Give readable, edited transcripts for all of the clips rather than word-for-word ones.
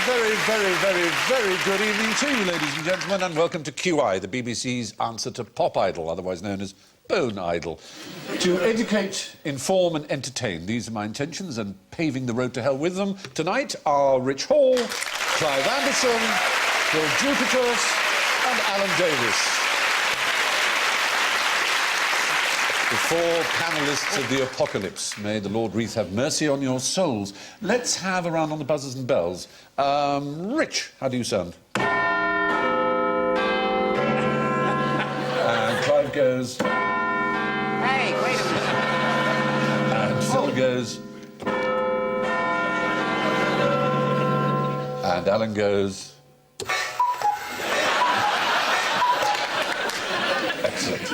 very, very, very, very good evening to you, ladies and gentlemen, and welcome to QI, the BBC's answer to Pop Idol, otherwise known as Bone Idol. To educate, inform and entertain, these are my intentions, and paving the road to hell with them tonight are Rich Hall, Clive Anderson, Bill Jupiters and Alan Davis. The four panellists of the apocalypse. May the Lord Wreath have mercy on your souls. Let's have a round on the buzzers and bells. Rich, how do you sound? And Clive goes... Hey, wait a minute. And Phil goes... And Alan goes... Excellent.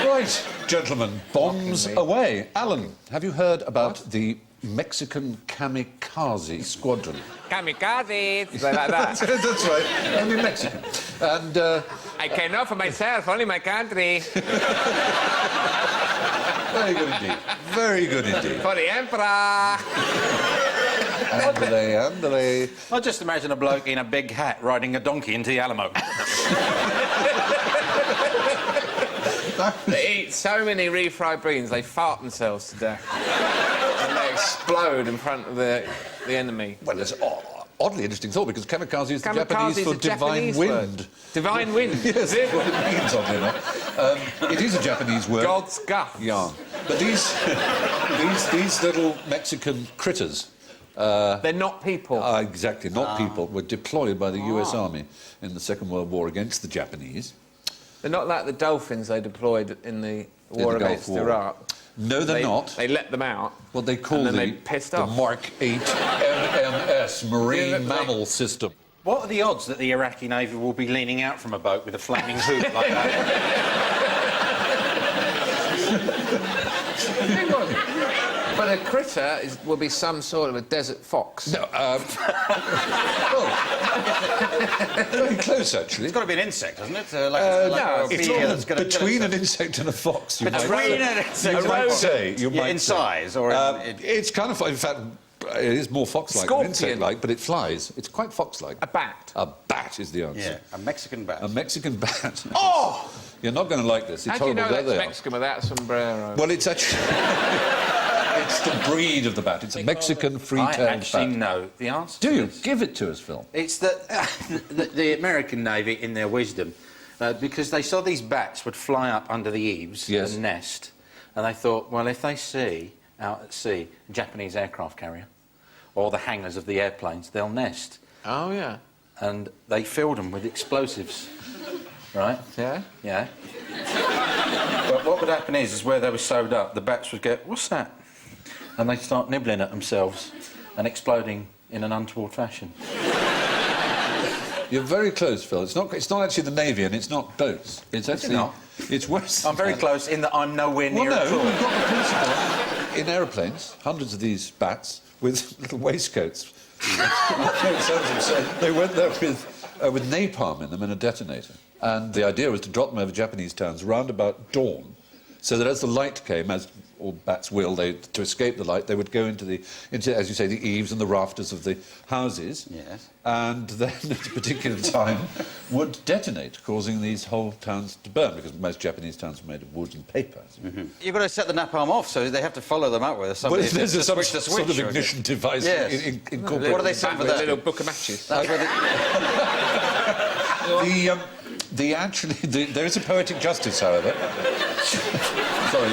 Right. Gentlemen, bombs away. Alan, have you heard about the Mexican kamikaze squadron? Kamikazes, like that. That's right, only Mexican. And, I care not for myself, only my country. very good indeed. Very good indeed. For the emperor. Andale. I just imagine a bloke in a big hat riding a donkey into the Alamo. They eat so many refried beans, they fart themselves to death. And they explode in front of the enemy. Well, it's oddly interesting thought, because kamikaze is the Japanese for divine Japanese wind. Word. Divine wind? Yes, that's what it means, oddly enough. It is a Japanese word. God's guff. Yeah. But these little Mexican critters... They're not people. Exactly, not people, were deployed by the US Army in the Second World War against the Japanese. They're not like the dolphins they deployed in the war against Iraq. No, they're not. They let them out. What they call they pissed the off. Mark 8 MMS, Marine Mammal System. What are the odds that the Iraqi Navy will be leaning out from a boat with a flaming hoop like that? But a critter will be some sort of a desert fox. No, well, very close, actually. It's got to be an insect, hasn't it? It's between an insect and a fox. Between an insect and a fox. You might say. In size, or... it's kind of... In fact, it is more fox-like than insect-like, but it flies. It's quite fox-like. A bat. A bat is the answer. Yeah, a Mexican bat. A Mexican bat. Oh! You're not going to like this. It's How do you know horrible. that's Mexican without a sombrero? Well, it's actually... It's the breed of the bat. It's a Mexican free-tailed bat. I actually know the answer. Do you? Give it to us, Phil. It's that the American Navy, in their wisdom, because they saw these bats would fly up under the eaves and nest, and they thought, well, if they see out at sea a Japanese aircraft carrier or the hangars of the airplanes, they'll nest. Oh, yeah. And they filled them with explosives, right? Yeah? Yeah. But what would happen is where they were sewed up, the bats would go, what's that? And they'd start nibbling at themselves and exploding in an untoward fashion. You're very close, Phil. It's not actually the Navy, and it's not boats. It's actually... not. It's worse. I'm very close in that I'm nowhere near at all. We've got the principle. In aeroplanes, hundreds of these bats with little waistcoats. They went there with napalm in them and a detonator. And the idea was to drop them over Japanese towns round about dawn, so that as the light came, as all bats will, to escape the light, they would go into, as you say, the eaves and the rafters of the houses. Yes. And then, at a particular time, would detonate, causing these whole towns to burn, because most Japanese towns were made of wood and paper. Mm-hmm. You've got to set the napalm off, so they have to follow them up with something. Well, there's some sort of ignition device incorporated. What do they say for that? A little book of matches. There is a poetic justice, however. Sorry.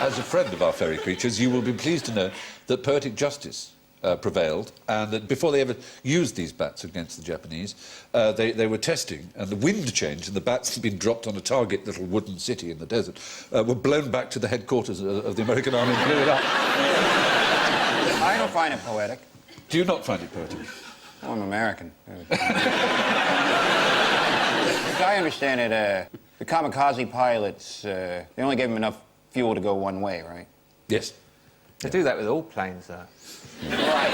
As a friend of our fairy creatures, you will be pleased to know that poetic justice prevailed, and that before they ever used these bats against the Japanese, they were testing, and the wind changed, and the bats had been dropped on a target little wooden city in the desert, were blown back to the headquarters of the American Army and blew it up. I don't find it poetic. Do you not find it poetic? I'm American. As I understand it, the kamikaze pilots, they only gave them enough fuel to go one way, right? Yes. They do that with all planes, though. Right.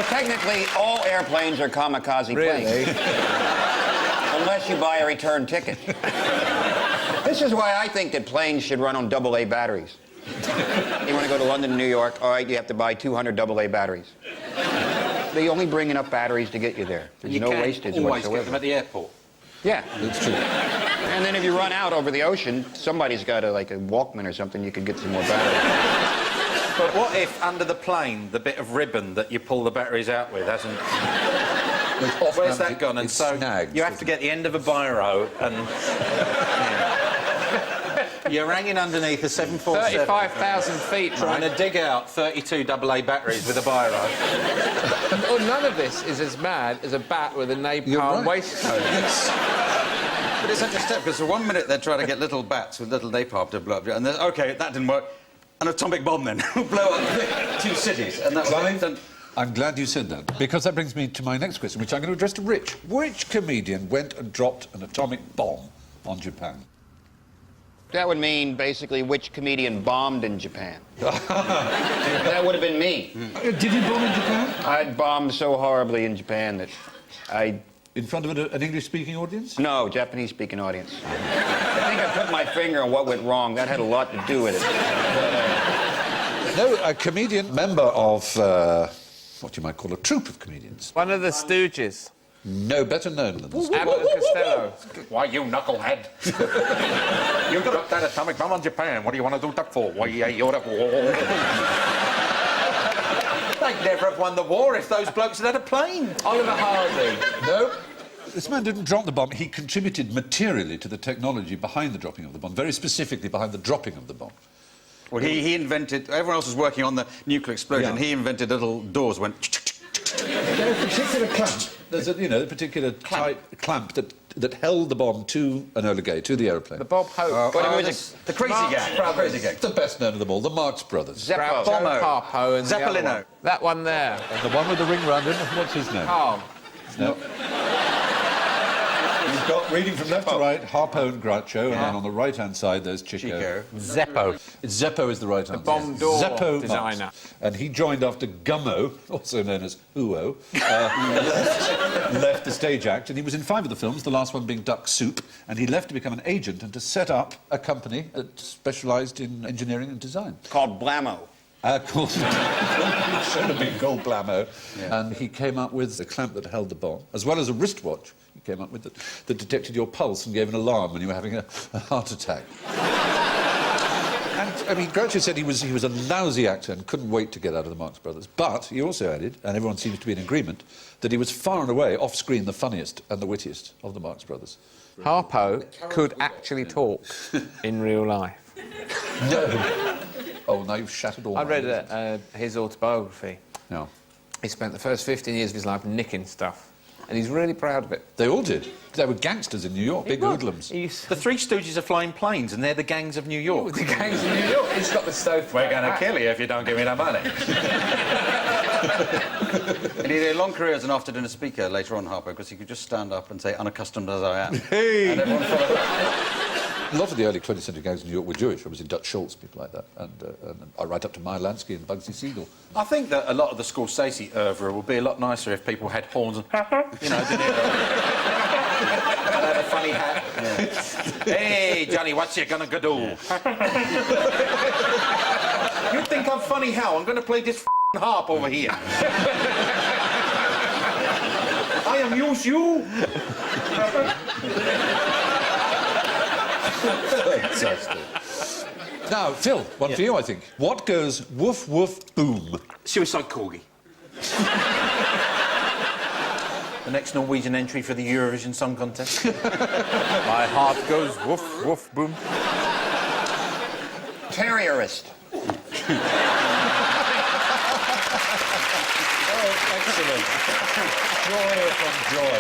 Technically, all airplanes are kamikaze planes. Unless you buy a return ticket. This is why I think that planes should run on AA batteries. You want to go to London, New York, all right, you have to buy 200 AA batteries. They only bring enough batteries to get you there. There's no wastage always whatsoever. get them at the airport. Yeah. That's true. And then if you run out over the ocean, somebody's got like a Walkman or something, you could get some more batteries. But what if under the plane, the bit of ribbon that you pull the batteries out with hasn't... Where's that gone? And It's so snagged, you have to get the end of a biro and... You're hanging underneath a 747... 35,000 feet, trying to dig out 32 AA batteries with a biro. Oh, none of this is as mad as a bat with a napalm waistcoat. But it's interesting, because for 1 minute they're trying to get little bats with little napalm to blow up, and then, OK, that didn't work. An atomic bomb, then, blow up 2 cities, and that was it. I'm glad you said that, because that brings me to my next question, which I'm going to address to Rich. Which comedian went and dropped an atomic bomb on Japan? That would mean, basically, which comedian bombed in Japan. That would have been me. Did you bomb in Japan? I bombed so horribly in Japan that I... In front of an English-speaking audience? No, Japanese-speaking audience. I think I put my finger on what went wrong. That had a lot to do with it. No, a comedian, member of, what you might call a troupe of comedians. One of the Stooges. No better known than this. Abbott and Costello. Why, you knucklehead? You dropped that atomic bomb on Japan. What do you want to do that for? Why, you're at war. They'd never have won the war if those blokes had had a plane. Oliver Hardy. No. This man didn't drop the bomb. He contributed materially to the technology behind the dropping of the bomb, very specifically behind the dropping of the bomb. Well, he invented... Everyone else was working on the nuclear explosion. Yeah. He invented little doors went... There's a particular clamp. There's a particular clamp that held the bomb to Enola Gay, to the aeroplane. The Bob Hope. the crazy gang. Crazy gang. The best known of them all, the Marx Brothers. Zeppo. Bono. Harpo and the other Zeppelino. one. That one there. And the one with the ring round him, what's his name? Oh. No. You've got, reading from left to right, Harpo and Groucho, and then on the right-hand side there's Chico. Zeppo. Zeppo is the right answer. bomb door Zeppo designer. Marx. And he joined after Gummo, also known as Huo, left the stage act, and he was in 5 of the films, the last one being Duck Soup, and he left to become an agent and to set up a company that specialised in engineering and design. Called Blammo. Called it should have been called Blammo. Yeah. And he came up with a clamp that held the bomb, as well as a wristwatch he came up with that detected your pulse and gave an alarm when you were having a heart attack. And, I mean, Groucho said he was a lousy actor and couldn't wait to get out of the Marx Brothers. But he also added, and everyone seems to be in agreement, that he was far and away, off-screen, the funniest and the wittiest of the Marx Brothers. Harpo could actually talk in real life. No. Oh, now you've shattered all I my read illusions. his autobiography. No. He spent the first 15 years of his life nicking stuff, and he's really proud of it. They all did. They were gangsters in New York, big hoodlums. The Three Stooges are flying planes, and they're the gangs of New York. The gangs in New York. He's got the stove. We're going to kill you if you don't give me that money. And he had a long career as an after-dinner speaker later on, Harpo, because he could just stand up and say, unaccustomed as I am. Hey! And everyone followed that. A lot of the early 20th century gangs in New York were Jewish. Obviously, Dutch Schultz, people like that, and right up to Meyer Lansky and Bugsy Siegel. I think that a lot of the Scorsese oeuvre would be a lot nicer if people had horns and, you know, did it. And had a funny hat. Yeah. Hey, Johnny, what's you gonna go do? You think I'm funny how? I'm gonna play this harp over here. I amuse you. Fantastic. Now, Phil, one for you, I think. What goes woof, woof, boom? Suicide Corgi. The next Norwegian entry for the Eurovision Song Contest. My heart goes woof, woof, boom. Terrierist. Excellent. Joy upon joy.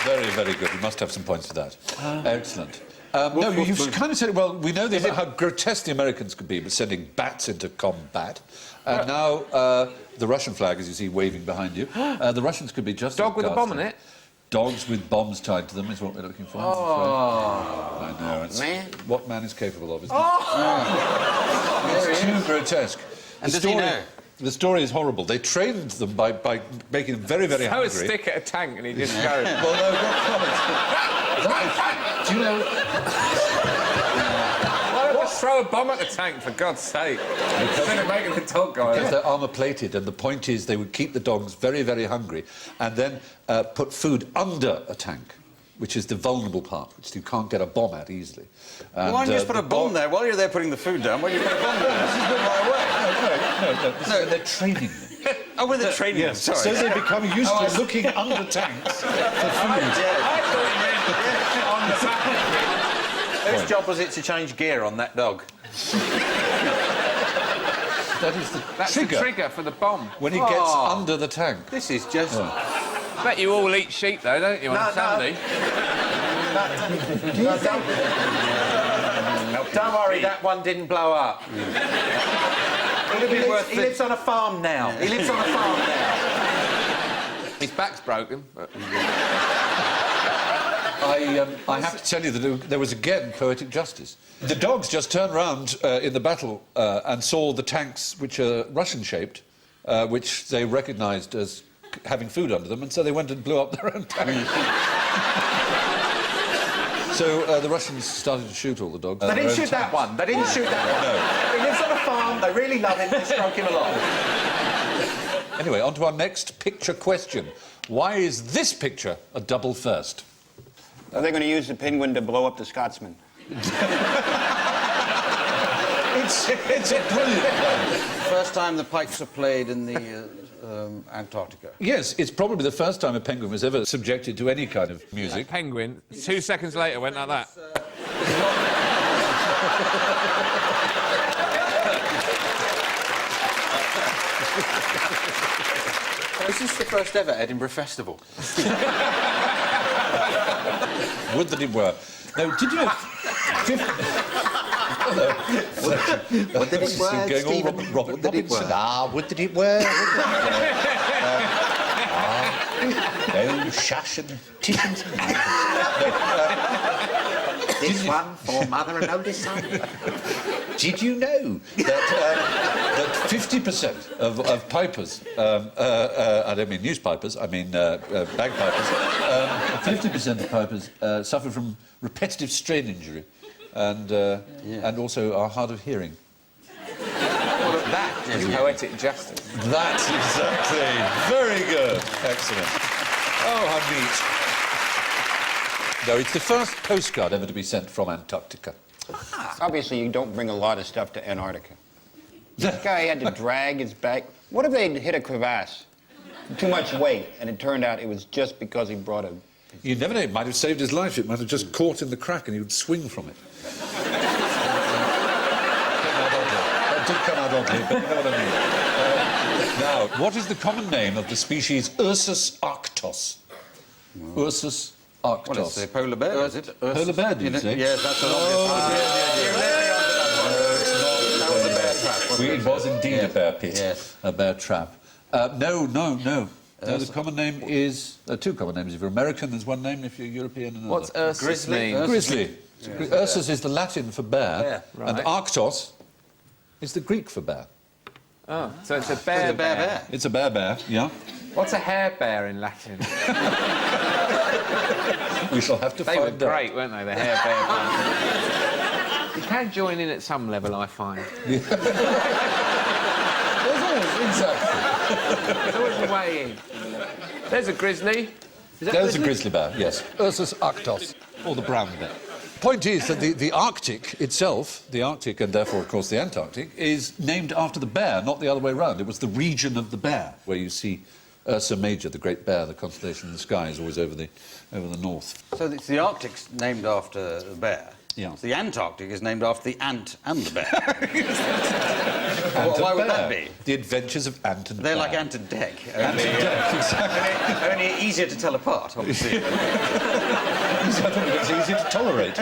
Very, very good. We must have some points for that. Excellent. No, you've kind of said, well, we know how grotesque the Americans could be, but sending bats into combat. And now the Russian flag, as you see, waving behind you. The Russians could be just Dog as with a bomb in ghastly. it. Dogs with bombs tied to them is what we're looking for. I know. It's man. what man is capable of, isn't it? It's too grotesque. And does he know? The story is horrible. They trained them by making them very, very Throw a hungry. stick at a tank and he just goes. Well, no, what comments? Do you know... Why don't just throw a bomb at the tank, for God's sake? Instead of making the dog go Because out. they're armour-plated, and the point is they would keep the dogs very, very hungry and then put food under a tank, which is the vulnerable part, which you can't get a bomb at easily. And, Why don't you just put a bomb there while you're there putting the food down? Why don't you put a bomb there? This is a bit far away. No, this is when they're training them. Oh, when they're training them, sorry. So they become used to looking under tanks for food. I thought you meant on the back. Whose job was it to change gear on that dog? That is the That's trigger. the trigger for the bomb. When he gets under the tank. This is just... Bet you all eat sheep, though, don't you, on Sunday? Don't worry, that one didn't blow up. He lives on a farm now. He lives on a farm now. His back's broken, but... I have to tell you that there was again poetic justice. The dogs just turned round in the battle and saw the tanks, which are Russian-shaped, which they recognised as having food under them, and so they went and blew up their own tank. So the Russians started to shoot all the dogs. They didn't shoot that one. They didn't shoot that one. No. He lives on a farm. They really love him. They stroke him a lot. Anyway, on to our next picture question. Why is this picture a double first? Are they going to use the penguin to blow up the Scotsman? It's a brilliant plan. First time the pipes are played in the Antarctica. Yes, it's probably the first time a penguin was ever subjected to any kind of music. Penguin, 2 seconds later, went like that. Is this the first ever Edinburgh Festival? Would that it were. No, did you know... Would that it were, Going all Stephen? Robert Would that it Robinson. were? Would that it were. No, shash and tissues. This one for mother and oldest son. Did you know that 50% of pipers, I don't mean newspipers, I mean bagpipers, 50% of pipers suffer from repetitive strain injury and also are hard of hearing? Well, that is poetic justice. That's exactly. Very good. Excellent. Oh, how neat. No, it's the first postcard ever to be sent from Antarctica. Obviously, you don't bring a lot of stuff to Antarctica. This guy had to drag his bag. What if they'd hit a crevasse? Too much weight, and it turned out it was just because he brought a... You never know, it might have saved his life. It might have just caught in the crack and he would swing from it. That did come out oddly, but you know what I mean. Now, what is the common name of the species Ursus arctos? Ursus arctos. Well, it's a polar bear, is it? Polar bear, did you say? Yes, that's an obvious one. It was indeed a bear pit. Yes. A bear trap. No, the common name is... two common names. If you're American, there's one name. If you're European, another. What's Ursus mean? Grizzly. Ursus is the Latin for bear, and Right. arctos is the Greek for bear. Oh, so it's a bear bear. It's a bear, yeah. What's a hare bear in Latin? We shall have to They find were out. great, weren't they, the hare bear bear? You can join in at some level, I find. Exactly. There's always a way in. There's a grizzly. There's a grizzly bear, yes. Ursus arctos, or the brown bear. Point is that the Arctic itself, the Arctic and therefore, of course, the Antarctic, is named after the bear, not the other way around. It was the region of the bear, where you see Ursa Major, the great bear, the constellation in the sky, is always over the north. So it's the Arctic's named after the bear. Yeah. The Antarctic is named after the ant and the bear. Ant Why and would Bear. that be? The Adventures of Ant and They're Bear. like ant and deck. Ant and Deck, exactly. Only easier to tell apart, obviously. It's easy to tolerate.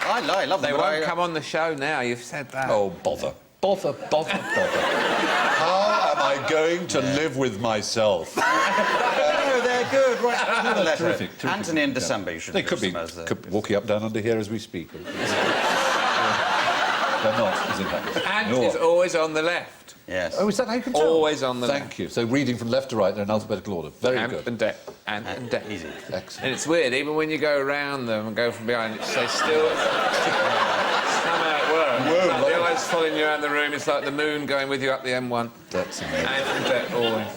I love them. They but won't come on the show now, you've said that. Oh, bother. Bother. How am I going to live with myself? No, they're good. Right, another letter. Terrific. Anthony and December, you should They have could be them as, walking up down under here as we speak. They're not, is it? Ant Nor. is always on the left. Yes. Oh, is that how you can tell? Always on the left. Thank you. So reading from left to right, they're in alphabetical order. Very Ant good. and Dec. Ant and Dec. Easy. Excellent. And it's weird, even when you go around them and go from behind, they still... somehow it works. Whoa, It's like the like- eyes following you around the room. It's like the moon going with you up the M1. That's amazing. Ant and Dec, always.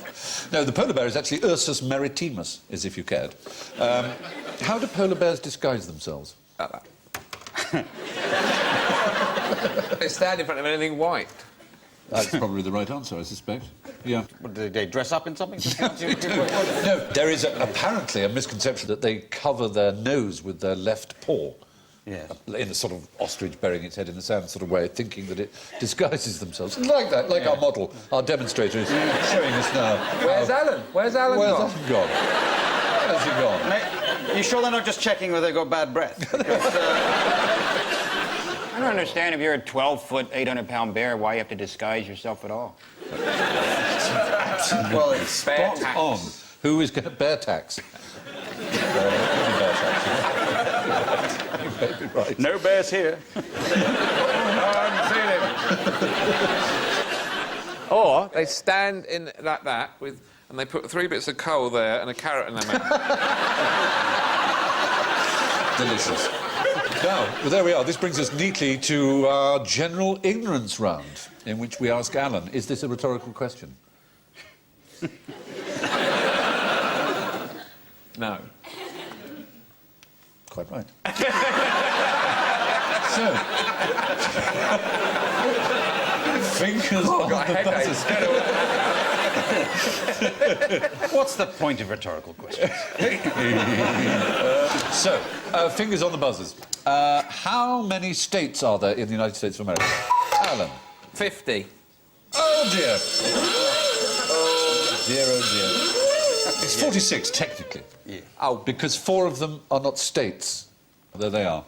No, the polar bear is actually Ursus maritimus, as if you cared. How do polar bears disguise themselves? Like that. They stand in front of anything white. That's probably the right answer, I suspect. Yeah. What, do they dress up in something? No, there is apparently a misconception that they cover their nose with their left paw. Yes. In a sort of ostrich burying its head in the sand sort of way, thinking that it disguises themselves. Like that, like our model, our demonstrator is showing us now. Where's Alan? Where's Alan Where's gone? Alan gone? Where's he gone? Mate, you sure they're not just checking whether they've got bad breath? Because, I don't understand if you're a 12-foot, 800-pound bear, why you have to disguise yourself at all. well, it's Bear Spot tax. on. Who is going to bear tax? Bear tax. Maybe right. no bears here. I haven't seen it. Or they stand in like that with, and they put 3 bits of coal there and a carrot in their mouth. Delicious. Now, well, there we are. This brings us neatly to our general ignorance round, in which we ask Alan, is this a rhetorical question? No. Quite right. So... Fingers on the buzzers. What's the point of rhetorical questions? So, fingers on the buzzers. How many states are there in the United States of America? Alan. 50. Oh, dear. Oh, dear, oh, dear. It's 46, technically. Yeah. Oh, because 4 of them are not states. There they are.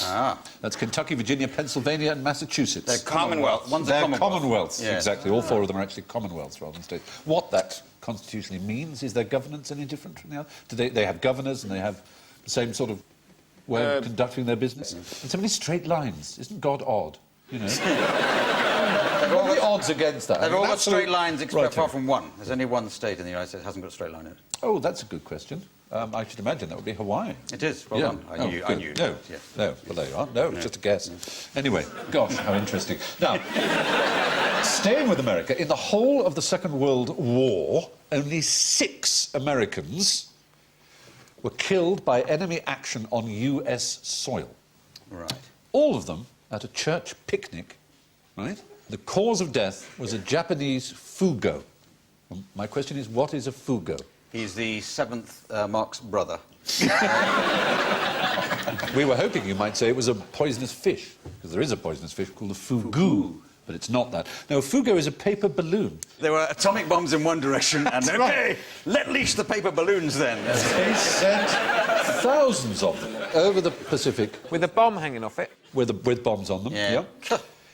Ah. That's Kentucky, Virginia, Pennsylvania, and Massachusetts. They're Commonwealth. One's a They're Commonwealth. commonwealths, Yeah. exactly. All 4 of them are actually commonwealths rather than states. What that constitutionally means, is their governance any different from the other? Do they have governors and they have the same sort of way of conducting their business? And so many straight lines. Isn't God odd? You know? What are the odds against that? They've all got absolute- straight lines Right, apart from one. There's only one state in the United States that hasn't got a straight line in it. Oh, that's a good question. I should imagine that would be Hawaii. It is. Well done. I knew. Good. No. No, no. Well, there you are. No, just a guess. Anyway, gosh, how interesting. Now, staying with America, in the whole of the Second World War, only 6 Americans were killed by enemy action on US soil. Right. All of them at a church picnic, right? The cause of death was a Japanese fugo. My question is, what is a fugo? He's the 7th Mark's brother. We were hoping you might say it was a poisonous fish, because there is a poisonous fish called a fugu, but it's not that. No, a fugo is a paper balloon. There were atomic bombs in one direction, and That's okay, right. let loose the paper balloons then. They sent thousands of them over the Pacific With a bomb hanging off it. with bombs on them. Yeah.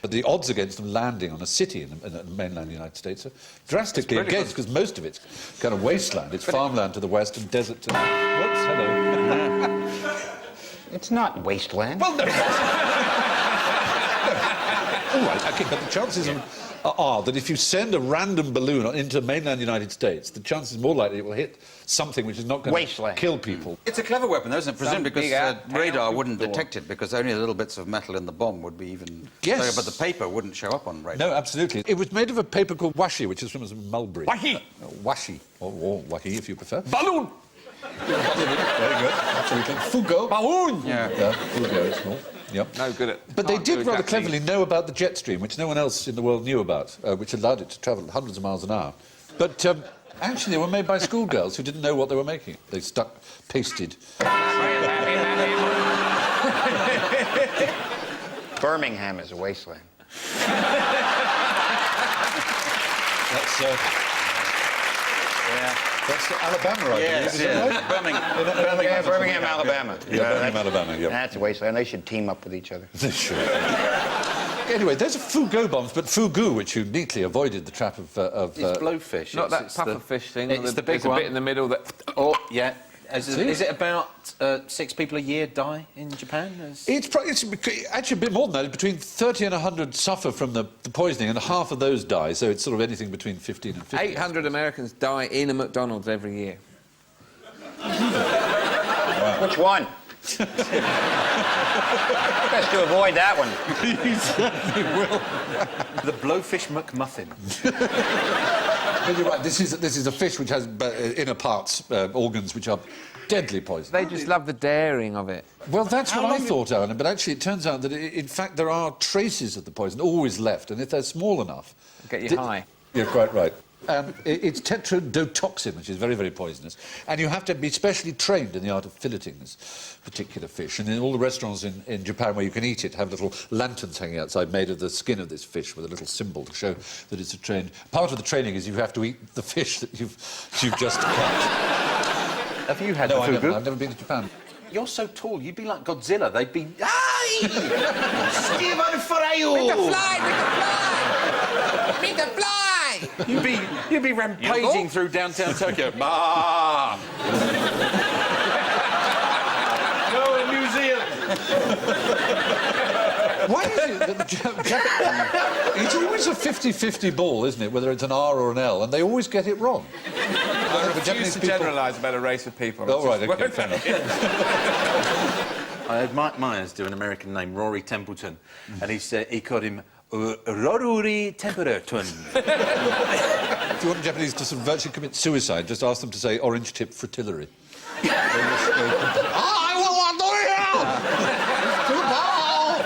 But the odds against them landing on a city in the mainland United States are drastically against, because most of it's kind of wasteland. It's farmland to the west and desert to the... Whoops, hello. It's not wasteland. Well, no. All right, OK, but the chances are that if you send a random balloon into mainland United States, the chances are more likely it will hit something which is not going to Wasteland. kill people. It's a clever weapon, though, isn't it? Presumably because big out radar town wouldn't door. detect it, because only the little bits of metal in the bomb would be even... Yes. So, but the paper wouldn't show up on radar. No, absolutely. It was made of a paper called washi, which is from mulberry. Washi. Washi, or wahi, if you prefer. Balloon! Very good, absolutely. Fugo. Balloon! Yeah. Yeah, fugo, it's called. Yep. No good at... But they can't do did rather Japanese. cleverly know about the jet stream, which no one else in the world knew about, which allowed it to travel at hundreds of miles an hour. But actually, they were made by schoolgirls who didn't know what they were making. They pasted. Birmingham is a wasteland. That's Yeah. Alabama, I believe. Yes, Is that right? Birmingham. Birmingham, Alabama. Birmingham, Alabama, yeah. That's a wasteland. They should team up with each other. Sure. Anyway, there's a fugo bombs, but fugu, which you neatly avoided the trap of It's blowfish. Not that it's puffer the- fish thing. It's the big there's a one. bit in the middle that... Oh, yeah. Is it about 6 people a year die in Japan? It's actually a bit more than that. Between 30 and 100 suffer from the poisoning, and half of those die, so it's sort of anything between 15 and 50. 800 Americans die in a McDonald's every year. Wow. Which one? Best to avoid that one. You certainly will. The blowfish McMuffin. But you're right, this is a fish which has inner parts, organs, which are deadly poison. They just love the daring of it. Well, that's what I thought, Alan, but actually it turns out that, in fact, there are traces of the poison always left, and if they're small enough... Get you high. You're quite right. It's tetrodotoxin, which is very, very poisonous, and you have to be specially trained in the art of filleting this particular fish. And in all the restaurants in Japan where you can eat it, have little lanterns hanging outside made of the skin of this fish with a little symbol to show that it's a trained... Part of the training is you have to eat the fish that you've just caught. Have you had No, the fugu? I've never been to Japan. You're so tall, you'd be like Godzilla. They'd be... Aye! Stephen Frayu! Meet the fly! Meet the fly! You'd be rampaging through downtown Tokyo. Ma! No, a museum! Why is it that it's always a 50-50 ball, isn't it, whether it's an R or an L, and they always get it wrong? I refuse to generalise about a race of people. Oh, right, OK, fair enough. I had Mike Myers do an American name, Rory Templeton, and he called him Rory Templeton. If you want Japanese to sort of virtually commit suicide, just ask them to say orange-tip fritillary. I will want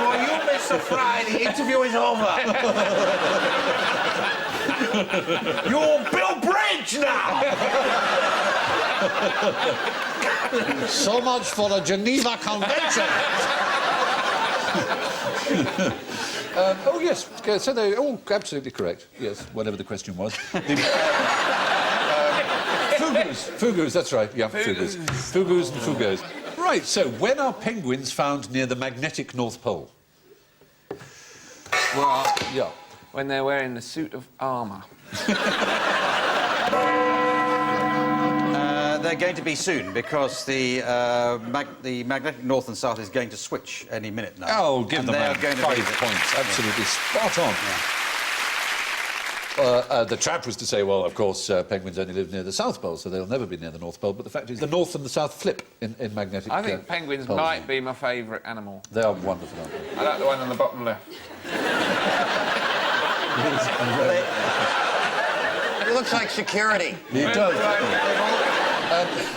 For you, Mr. Fry, the interview is over. You're Bill Bridge now! So much for the Geneva Convention. Oh, yes, so they're all absolutely correct. Yes, whatever the question was. Fugus, that's right. Yeah, fugus. Fugus and fugos. Right, so when are penguins found near the magnetic North Pole? Well, Yeah. when they're wearing the suit of armour. They're going to be soon, because the magnetic north and south is going to switch any minute now. Oh, give them they're going to 5 be points. Absolutely spot on. The trap was to say, well, of course, penguins only live near the South Pole, so they'll never be near the North Pole. But the fact is, the North and the South flip in magnetic I think penguins poles. might be my favourite animal. They are wonderful, aren't they? I like the one on the bottom left. It looks like security. It does.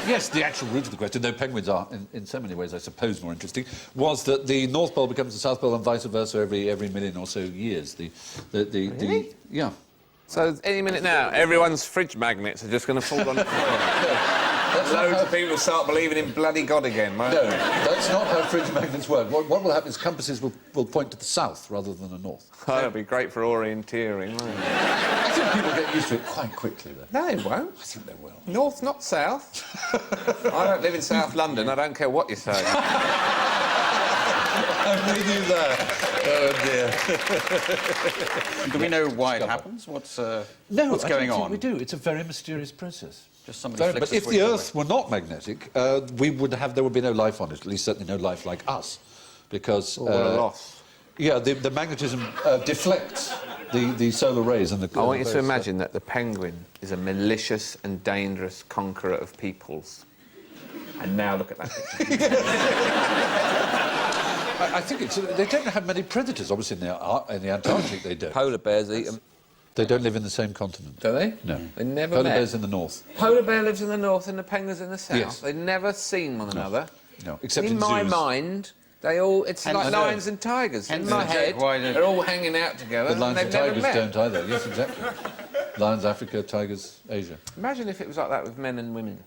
Yes, the actual root of the question, though penguins are, in so many ways, I suppose, more interesting, was that the North Pole becomes the South Pole and vice versa every million or so years. Really? Yeah. So any minute now, everyone's fridge magnets are just going to fall on the floor. Loads of people start believing in bloody God again, right? No, that's not how fridge magnets work. What will happen is compasses will point to the south rather than the north. Oh, that'd be great for orienteering, wouldn't it? I think people get used to it quite quickly, though. No, they won't. I think they will. North, not south. I don't live in South London. I don't care what you say. I'm with you there. Oh, dear. Do we know why it happens? What's going on? We do. It's a very mysterious process. Just somebody flicks But a if switch the away. Earth were not magnetic, there would be no life on it. At least certainly no life like us, because What a loss. yeah, the magnetism deflects the solar rays and the. I want you to imagine that the penguin is a malicious and dangerous conqueror of peoples. And now look at that picture. I think they don't have many predators. Obviously, in the Antarctic, they don't. Polar bears eat them. They don't live in the same continent. Do they? No. They never Polar met. bears in the north. Polar bear lives in the north and the penguins in the south. Yes. They've never seen one another. No, except in in my zoos. mind, it's like lions and tigers. In my head, they're all hanging out together. But lions and and they've tigers never met. don't either. Yes, exactly. Lions, Africa, tigers, Asia. Imagine if it was like that with men and women.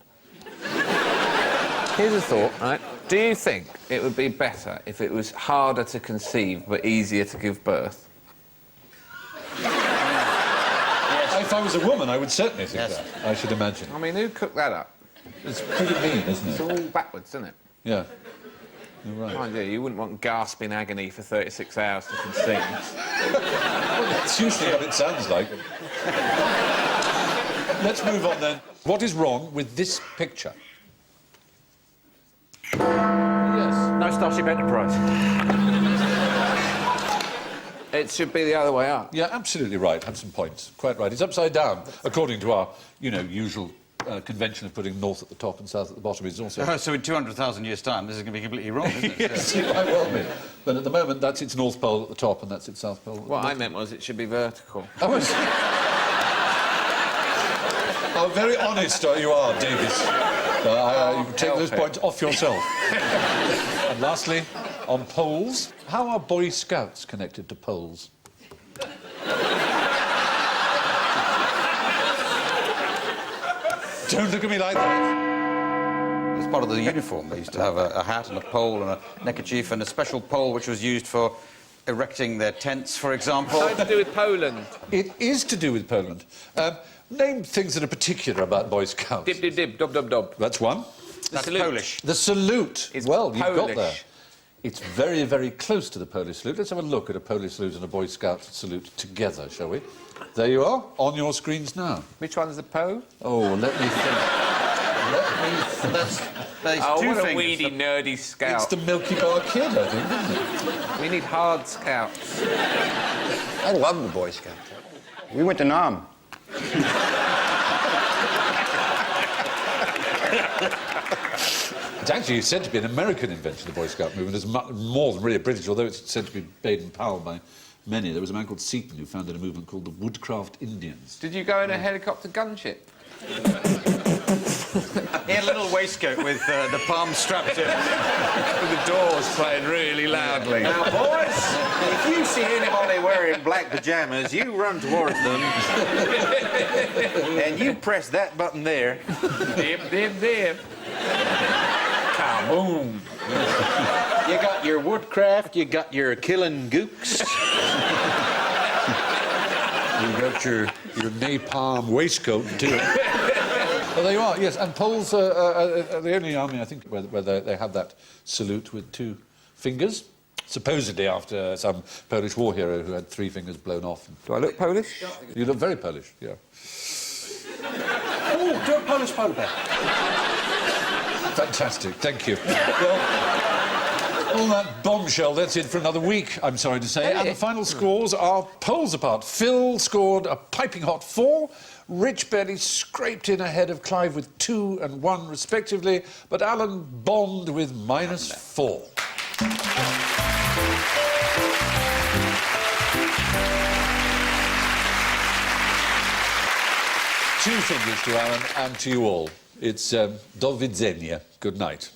Here's a thought, right? Do you think it would be better if it was harder to conceive but easier to give birth? If I was a woman, I would certainly think that. I should imagine. I mean, who cooked that up? It's pretty mean, isn't It's it? all backwards, isn't it? Yeah. You're right. Mind you, you wouldn't want gasping agony for 36 hours to conceive. That's usually what it sounds like. Let's move on then. What is wrong with this picture? Yes. No Starship Enterprise. It should be the other way up. Yeah, absolutely right. Have some points. Quite right. It's upside down, according to our, usual convention of putting north at the top and south at the bottom. It's also... So in 200,000 years' time, this is going to be completely wrong, isn't it? Yes, it might well be. But at the moment, that's its north pole at the top and that's its south pole at the What I bottom. meant was it should be vertical. Oh, is- How very honest you are, Davis. You can take those points off yourself. And lastly, on poles, how are Boy Scouts connected to poles? Don't look at me like that. As part of the uniform, they used to have a hat and a pole and a neckerchief and a special pole which was used for erecting their tents, for example. Something to do with Poland. It is to do with Poland. Name things that are particular about Boy Scouts. Dib, dib, dib, dob, dob, dob. That's one. That's salute. Polish. The salute. It's well, you've got Polish. there. It's very, very close to the Polish salute. Let's have a look at a Polish salute and a Boy Scout salute together, shall we? There you are, on your screens now. Which one's the Po? Oh, let me think. There's Oh, two what a fingers. weedy, nerdy It's scout. the Milky Bar Kid, I think, isn't it? We need hard scouts. I love the Boy Scouts. We went to Nam. It's actually said to be an American invention, the Boy Scout movement. It's more than really a British, although it's said to be made in power by many. There was a man called Seaton who founded a movement called the Woodcraft Indians. Did you go in a helicopter gunship? He had a little waistcoat with the palms strapped to it. With the doors playing really loudly. Now, boys, if you see anybody wearing black pajamas, you run towards them and you press that button there. Dib, dib, dib. Kaboom! You got your woodcraft, you got your killing gooks. You got your napalm waistcoat, too. Well, there you are, yes. And Poles are the only army, I think, where they have that salute with two fingers, supposedly after some Polish war hero who had 3 fingers blown off. Do I look Polish? You look very Polish, yeah. Oh, do a Polish polar bear. Fantastic, thank you. Well, all that bombshell, that's it for another week, I'm sorry to say. And the final scores are poles apart. Phil scored a piping hot 4. Rich barely scraped in ahead of Clive with 2 and 1, respectively. But Alan bombed with -4. Two fingers to Alan and to you all. It's do widzenia. Good night.